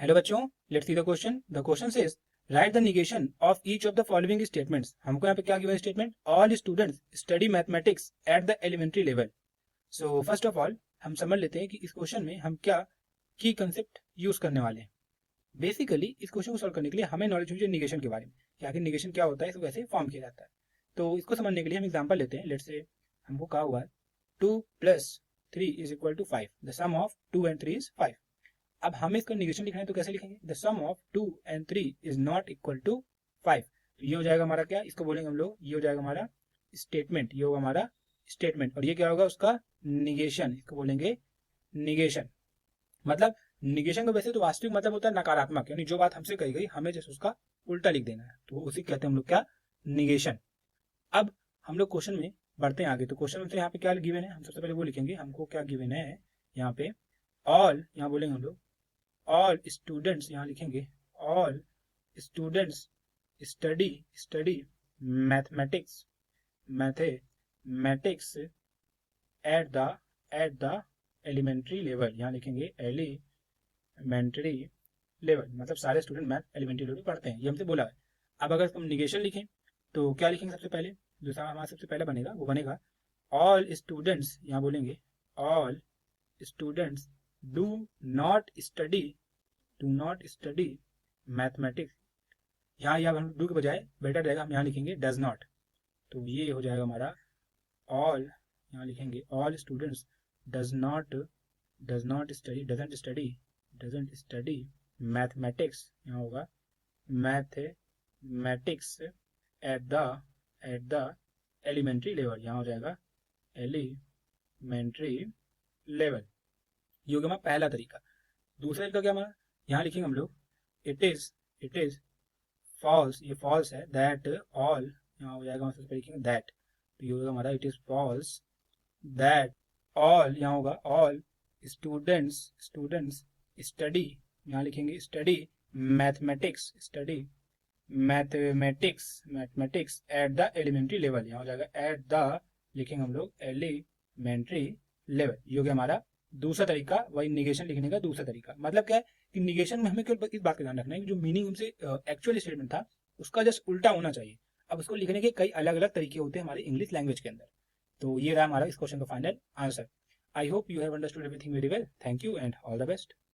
Hello बच्चों, let's see the question. The question says write the negation of each of the following statements. हमको यहाँ पे क्या given statement, all students study mathematics at the elementary level. So first of all हम समझ लेते हैं कि इस क्वेश्चन में हम क्या की कंसेप्ट यूज करने वाले हैं। बेसिकली इस क्वेश्चन को सॉल्व करने के लिए हमें नॉलेज होनी चाहिए निगेशन के बारे में कि आखिर निगेशन क्या होता है, इसको कैसे फॉर्म किया जाता है। तो इसको समझने के लिए हम एग्जाम्पल लेते हैं। लेट्स से हमको कहा हुआ है 2 + 3 = 5, the sum of 2 and 3 is 5। अब हमें इसका निगेशन लिखना है तो कैसे लिखेंगे, the sum of 2 and 3 is not equal to 5। तो ये हो जाएगा हमारा क्या, इसको बोलेंगे हम लोग, ये हो जाएगा हमारा स्टेटमेंट, ये होगा हमारा स्टेटमेंट। और ये क्या होगा, उसका निगेशन, इसको बोलेंगे निगेशन। मतलब निगेशन का वैसे तो वास्तविक मतलब होता है नकारात्मक, यानी जो बात हमसे कही गई हमें जैसे उसका उल्टा लिख देना है, तो उसी कहते हैं हम लोग क्या, निगेशन। अब हम लोग क्वेश्चन में बढ़ते हैं आगे। तो क्वेश्चन में यहाँ पे क्या गिवन है, हम सबसे पहले वो लिखेंगे। हमको क्या गिवन है यहाँ पे, ऑल, यहाँ बोलेंगे हम लोग ऑल स्टूडेंट्स, यहाँ लिखेंगे all students study mathematics mathematics at the elementary level. यहाँ लिखेंगे एलिमेंट्री लेवल, मतलब सारे स्टूडेंट मैथ एलिमेंट्री लेवल पढ़ते हैं, ये हमसे बोला है। अब अगर हम निगेशन लिखें तो क्या लिखेंगे, सबसे पहले जो हमारा सबसे पहले बनेगा वो बनेगा ऑल स्टूडेंट्स, यहाँ बोलेंगे all students do not study mathematics. यहाँ हम डू के बजाय बेटर रहेगा, हम यहाँ लिखेंगे डज नॉट। तो ये हो जाएगा हमारा ऑल, यहाँ लिखेंगे all students doesn't study mathematics. यहाँ होगा mathematics at the elementary level, यहाँ हो जाएगा एलिमेंट्री लेवल। ये हो गया हमारा पहला तरीका। दूसरा तरीका क्या हमारा, यहाँ लिखेंगे हम लोग इट इज फॉल्स, ये फॉल्स है, दैट ऑल, यहाँ हो जाएगा सबसे लिखेंगे दैट। तो ये होगा हमारा it is false that all, यहाँ होगा ऑल स्टूडेंट्स स्टडी, यहाँ लिखेंगे study mathematics at the elementary level. यहाँ हो जाएगा एट द, लिखेंगे हम लोग एलिमेंट्री लेवल। ये हो गया हमारा दूसरा तरीका, वही निगेशन लिखने का दूसरा तरीका। मतलब क्या है कि निगेशन में हमें केवल इस बात का ध्यान रखना है कि जो मीनिंग हमसे एक्चुअल स्टेटमेंट था उसका जस्ट उल्टा होना चाहिए। अब उसको लिखने के कई अलग अलग तरीके होते हैं हमारे इंग्लिश लैंग्वेज के अंदर। तो ये रहा हमारा इस क्वेश्चन का final answer. I hope you have understood everything very well. Thank you and all the best.